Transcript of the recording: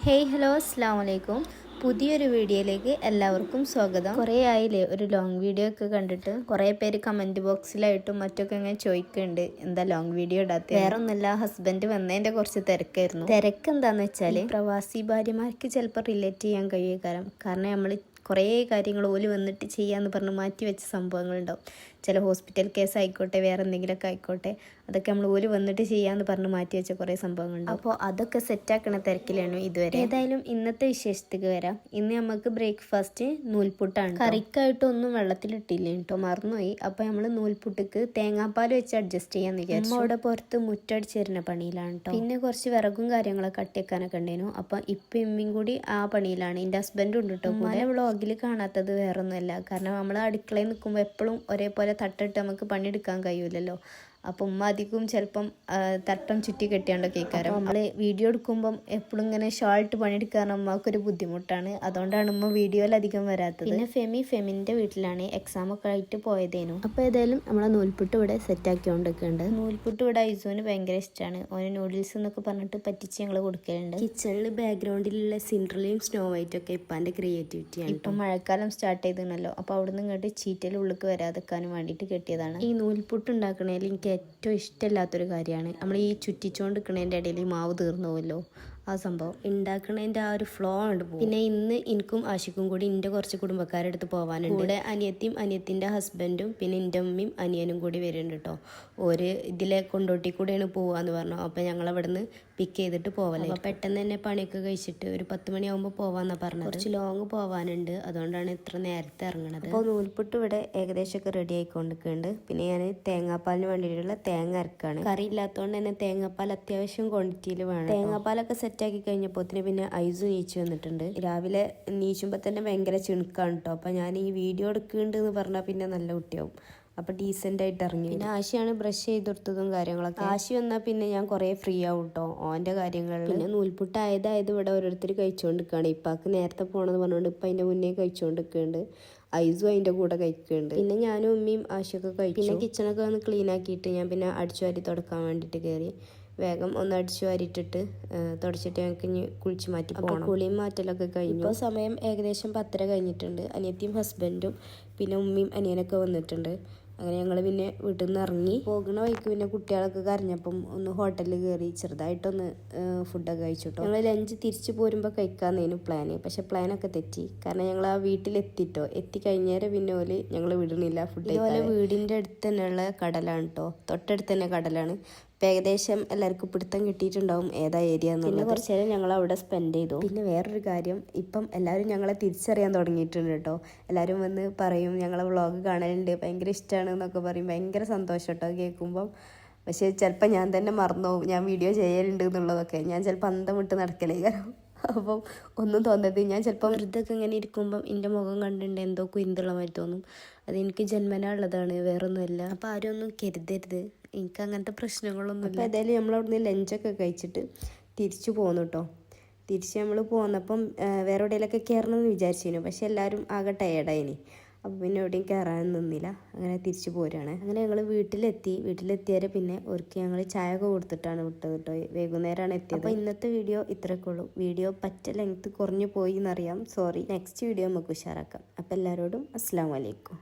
Hey hello അസ്സാം വലൈക്കും. പുതിയൊരു വീഡിയോയിലേക്ക് എല്ലാവർക്കും സ്വാഗതം. കുറേ ആയില്ലേ ഒരു ലോങ് വീഡിയോ ഒക്കെ കണ്ടിട്ട്. കുറേ പേര് കമൻറ്റ് ബോക്സിലായിട്ടും മറ്റൊക്കെ ഇങ്ങനെ ചോദിക്കുന്നുണ്ട് എന്താ ലോങ് വീഡിയോ ഇടാത്ത. വേറെ ഒന്നുമില്ല, ഹസ്ബൻഡ് വന്നതിൻ്റെ കുറച്ച് തിരക്കായിരുന്നു. തിരക്ക് എന്താണെന്ന് വെച്ചാൽ പ്രവാസി ഭാര്യമാർക്ക് ചിലപ്പോൾ റിലേറ്റ് ചെയ്യാൻ കഴിയും. കാരണം നമ്മൾ കുറേ കാര്യങ്ങൾ ഓല് വന്നിട്ട് ചെയ്യാമെന്ന് പറഞ്ഞ് മാറ്റി വെച്ച സംഭവങ്ങളുണ്ടാവും. ചില ഹോസ്പിറ്റൽ കേസ് ആയിക്കോട്ടെ, വേറെ എന്തെങ്കിലുമൊക്കെ ആയിക്കോട്ടെ, അതൊക്കെ നമ്മൾ ഓല് വന്നിട്ട് ചെയ്യാമെന്ന് പറഞ്ഞ് മാറ്റി വെച്ച കുറേ സംഭവങ്ങളുണ്ടാവും. അപ്പോൾ അതൊക്കെ സെറ്റാക്കണ തിരക്കിലാണ് ഇതുവരെ. ഏതായാലും ഇന്നത്തെ വിശേഷത്തേക്ക് വരാം. ഇന്ന് നമുക്ക് ബ്രേക്ക്ഫാസ്റ്റ് നൂൽപുട്ടാണ്. കറിക്കായിട്ടൊന്നും വെള്ളത്തിലിട്ടില്ല കേട്ടോ, മറന്നുപോയി. അപ്പോൾ നമ്മൾ നൂൽപുട്ടിക്ക് തേങ്ങാപ്പാൽ വെച്ച് അഡ്ജസ്റ്റ് ചെയ്യാമെന്ന് വിചാരിച്ചു. അവിടെ പുറത്ത് മുറ്റടിച്ച് തരുന്ന പണിയിലാണ് കേട്ടോ. പിന്നെ കുറച്ച് വിറകും കാര്യങ്ങളൊക്കെ കട്ടിവെക്കാനൊക്കെ ഉണ്ടായിരുന്നു. അപ്പം ഇപ്പം ഇമ്മയും കൂടി ആ പണിയിലാണ്. എൻ്റെ ഹസ്ബൻഡും ഉണ്ട് കേട്ടോ. കൂടെ വ്ളോഗിൽ കാണാത്തത് വേറൊന്നുമല്ല, കാരണം നമ്മൾ അടുക്കളയിൽ നിൽക്കുമ്പോൾ എപ്പോഴും ഒരേപോലെ തട്ടിട്ട് നമുക്ക് പണിയെടുക്കാൻ കഴിയില്ലല്ലോ. അപ്പം ഉമ്മ അധികവും ചിലപ്പം തട്ടം ചുറ്റി കെട്ടിയാണ്ടൊക്കെ കേൾക്കാറ്. നമ്മൾ വീഡിയോ എടുക്കുമ്പം എപ്പോഴും ഇങ്ങനെ ഷോൾട്ട് പണിയെടുക്കാൻ അമ്മക്കൊരു ബുദ്ധിമുട്ടാണ്. അതുകൊണ്ടാണ് ഉമ്മ വീഡിയോയിലധികം വരാത്തത്. പിന്നെ ഫെമിൻ്റെ വീട്ടിലാണ് എക്സാമൊക്കെ ആയിട്ട് പോയതേനു. അപ്പോൾ ഏതായാലും നമ്മളെ നൂൽപുട്ട് ഇവിടെ സെറ്റാക്കിക്കൊണ്ടൊക്കെയുണ്ട്. നൂൽപുട്ട് ഇവിടെ ഐസോന് ഭയങ്കര ഇഷ്ടമാണ്. ഓന് നൂഡിൽസ് എന്നൊക്കെ പറഞ്ഞിട്ട് പറ്റിച്ച് ഞങ്ങൾ കൊടുക്കലുണ്ട്. കിച്ചണിൽ ബാക്ക്ഗ്രൗണ്ടിലുള്ള സിൻഡ്രലയും സ്നോ വൈറ്റൊക്കെ ഇപ്പാൻ്റെ ക്രിയേറ്റിവിറ്റിയാണ്. ഇപ്പം മഴക്കാലം സ്റ്റാർട്ട് ചെയ്തണല്ലോ, അപ്പോൾ അവിടുന്ന് ഇങ്ങോട്ട് ചീറ്റൽ ഉള്ളിലേക്ക് വരാതെക്കാനും വേണ്ടിയിട്ട് കെട്ടിയതാണ്. ഈ നൂൽപുട്ട് ഉണ്ടാക്കണേൽ എനിക്ക് ഏറ്റവും ഇഷ്ടമില്ലാത്തൊരു കാര്യമാണ് നമ്മൾ ഈ ചുറ്റിച്ചുകൊണ്ട് നിൽക്കുന്നതിൻ്റെ ഇടയിൽ ഈ മാവ് തീർന്നു പോവല്ലോ. ആ സംഭവം ഉണ്ടാക്കണതിൻ്റെ ആ ഒരു ഫ്ലോ ഉണ്ട് പോകും. പിന്നെ ഇന്ന് എനിക്കും ആശിക്കും കൂടി എൻ്റെ കുറച്ച് കുടുംബക്കാരെടുത്ത് പോകാനുണ്ട്. ഇവിടെ അനിയത്തിയും അനിയത്തിൻ്റെ ഹസ്ബൻഡും പിന്നെ എൻ്റെ അമ്മയും അനിയനും കൂടി വരുന്നുണ്ട് കേട്ടോ. ഒരു ഇതിലെ കൊണ്ടോട്ടി കൂടെയാണ് പോവാന്ന് പറഞ്ഞു. അപ്പോൾ ഞങ്ങൾ അവിടെ നിന്ന് പിക്ക് ചെയ്തിട്ട് പോവല്ലേ. അപ്പോൾ പെട്ടെന്ന് തന്നെ പണിയൊക്കെ കഴിച്ചിട്ട് ഒരു 10 മണിയാകുമ്പോൾ പോവാന്നാണ് പറഞ്ഞത്. കുറച്ച് ലോങ് പോകാനുണ്ട്, അതുകൊണ്ടാണ് ഇത്ര നേരത്തെ ഇറങ്ങണത്. അപ്പോൾ നൂൽപുട്ട് ഇവിടെ ഏകദേശമൊക്കെ റെഡി ആയിക്കൊണ്ടിരിക്കുന്നുണ്ട്. പിന്നെ ഞാൻ തേങ്ങാപ്പാലിന് വേണ്ടിയിട്ടുള്ള തേങ്ങ അരക്കാണ്. കറി ഇല്ലാത്തതുകൊണ്ട് തന്നെ തേങ്ങാപ്പാൽ അത്യാവശ്യം ക്വാണ്ടിറ്റിയിൽ വേണം. തേങ്ങാപ്പാലൊക്കെ സെറ്റാക്കി കഴിഞ്ഞപ്പോൾ പിന്നെ ഐസു നീച്ചു വന്നിട്ടുണ്ട്. രാവിലെ നീച്ചുമ്പോൾ തന്നെ ഭയങ്കര ചിണുക്കാണ് കേട്ടോ. അപ്പോൾ ഞാൻ ഈ വീഡിയോ എടുക്കുന്നുണ്ട് എന്ന് പറഞ്ഞാൽ പിന്നെ നല്ല കുട്ടിയാവും. അപ്പോൾ ഡീസൻ്റ് ആയിട്ട് ഇറങ്ങി. പിന്നെ ആശയാണ് ബ്രഷ് ചെയ്ത് കൊടുത്തതും കാര്യങ്ങളൊക്കെ. ആശി വന്നാൽ പിന്നെ ഞാൻ കുറേ ഫ്രീ ആവും കേട്ടോ ഓൻ്റെ കാര്യങ്ങളിൽ. പിന്നെ നൂൽപുട്ടായത് ഇവിടെ ഓരോരുത്തർ കഴിച്ചുകൊണ്ടിരിക്കുകയാണ്. ഇപ്പാക്ക് നേരത്തെ പോകണമെന്ന് പറഞ്ഞുകൊണ്ട് ഇപ്പം അതിൻ്റെ മുന്നേ കഴിച്ചുകൊണ്ടിരിക്കുന്നുണ്ട്. ഐസും അതിൻ്റെ കൂടെ കഴിക്കുന്നുണ്ട്. പിന്നെ ഞാനും ഉമ്മയും ആശയൊക്കെ കഴിച്ചു. പിന്നെ കിച്ചണൊക്കെ ഒന്ന് ക്ലീൻ ആക്കിയിട്ട് ഞാൻ പിന്നെ അടിച്ചു വാരി തുടക്കാൻ വേണ്ടിയിട്ട് കയറി. വേഗം ഒന്ന് അടിച്ചു വാരിയിട്ടിട്ട് തുടച്ചിട്ട് ഞങ്ങൾക്ക് ഇനി കുളിച്ച് മാറ്റി പോകണം. കുളിയും മാറ്റലൊക്കെ കഴിഞ്ഞു. ഇപ്പോൾ സമയം ഏകദേശം 10:30 കഴിഞ്ഞിട്ടുണ്ട്. അനിയത്തിയും ഹസ്ബൻഡും പിന്നെ ഉമ്മയും അനിയനൊക്കെ വന്നിട്ടുണ്ട്. അങ്ങനെ ഞങ്ങൾ പിന്നെ വീട്ടിൽ നിന്ന് ഇറങ്ങി. പോകുന്ന വഴിക്ക് പിന്നെ കുട്ടികളൊക്കെ കരഞ്ഞപ്പം ഒന്ന് ഹോട്ടലിൽ കയറി ചെറുതായിട്ടൊന്ന് ഫുഡൊക്കെ കഴിച്ചിട്ടോ. ഞങ്ങൾ ലഞ്ച് തിരിച്ചു പോരുമ്പോൾ കഴിക്കാമെന്നേനു പ്ലാന്. പക്ഷെ പ്ലാനൊക്കെ തെറ്റി. കാരണം ഞങ്ങൾ ആ വീട്ടിലെത്തിട്ടോ. എത്തിക്കഴിഞ്ഞേരം പിന്നെ ഓല് ഞങ്ങൾ വിടണില്ല ഫുഡ്. ഇതുപോലെ വീടിൻ്റെ അടുത്ത് തന്നെയുള്ള കടലാണ് കേട്ടോ. തൊട്ടടുത്ത് തന്നെ കടലാണ്. ഇപ്പം ഏകദേശം എല്ലാവർക്കും പിടുത്തം കിട്ടിയിട്ടുണ്ടാവും ഏതാ ഏരിയ എന്നുള്ളത്. പിന്നെ കുറച്ച് നേരം ഞങ്ങൾ അവിടെ സ്പെൻഡ് ചെയ്തു. പിന്നെ വേറൊരു കാര്യം, ഇപ്പം എല്ലാവരും ഞങ്ങളെ തിരിച്ചറിയാൻ തുടങ്ങിയിട്ടുണ്ട് കേട്ടോ. എല്ലാവരും വന്ന് പറയും ഞങ്ങളെ വ്ളോഗ് കാണലുണ്ട്, ഭയങ്കര ഇഷ്ടമാണ് എന്നൊക്കെ പറയും. ഭയങ്കര സന്തോഷം കേട്ടോ കേൾക്കുമ്പം. പക്ഷേ ചിലപ്പോൾ ഞാൻ തന്നെ മറന്നുപോകും ഞാൻ വീഡിയോ ചെയ്യലുണ്ട് എന്നുള്ളതൊക്കെ. ഞാൻ ചിലപ്പോൾ അന്തം വിട്ട് നടക്കലേ കാരണം. അപ്പം ഒന്നും തോന്നരുത്. ഞാൻ ചിലപ്പോൾ വെറുതെ ഇങ്ങനെ ഇരിക്കുമ്പം എൻ്റെ മുഖം കണ്ടിട്ടുണ്ട് എന്തോ കുരുന്തുള്ള മാതിരി തോന്നും. അതെനിക്ക് ജന്മനാ ഉള്ളതാണ്, വേറൊന്നുമില്ല. അപ്പോൾ ആരും ഒന്നും കരുതരുത്, എനിക്ക് അങ്ങനത്തെ പ്രശ്നങ്ങളൊന്നും ഇല്ല. അപ്പോൾ ഏതായാലും നമ്മളവിടുന്ന് ലഞ്ചൊക്കെ കഴിച്ചിട്ട് തിരിച്ചു പോന്നു കേട്ടോ. തിരിച്ച് നമ്മൾ പോന്നപ്പം വേറെ എവിടെയെങ്കിലൊക്കെ കയറണമെന്ന് വിചാരിച്ചിരുന്നു. പക്ഷെ എല്ലാവരും ആകെ ടയേർഡായിനി. അപ്പോൾ പിന്നെ എവിടെയും കയറാൻ നിന്നില്ല. അങ്ങനെ തിരിച്ചു പോരാണ്. അങ്ങനെ ഞങ്ങൾ വീട്ടിലെത്തിയാൽ പിന്നെ അവർക്ക് ഞങ്ങൾ ചായ ഒക്കെ കൊടുത്തിട്ടാണ് വിട്ടത് കേട്ടോ. വൈകുന്നേരമാണ് എത്തിയത്. അപ്പോൾ ഇന്നത്തെ വീഡിയോ ഇത്രയൊക്കെ ഉള്ളൂ. വീഡിയോ ലെങ്ത് കുറഞ്ഞു പോയി എന്നറിയാം, സോറി. നെക്സ്റ്റ് വീഡിയോ നമുക്ക് ഉഷാറാക്കാം. അപ്പോൾ എല്ലാവരോടും അസ്സലാമു അലൈക്കും.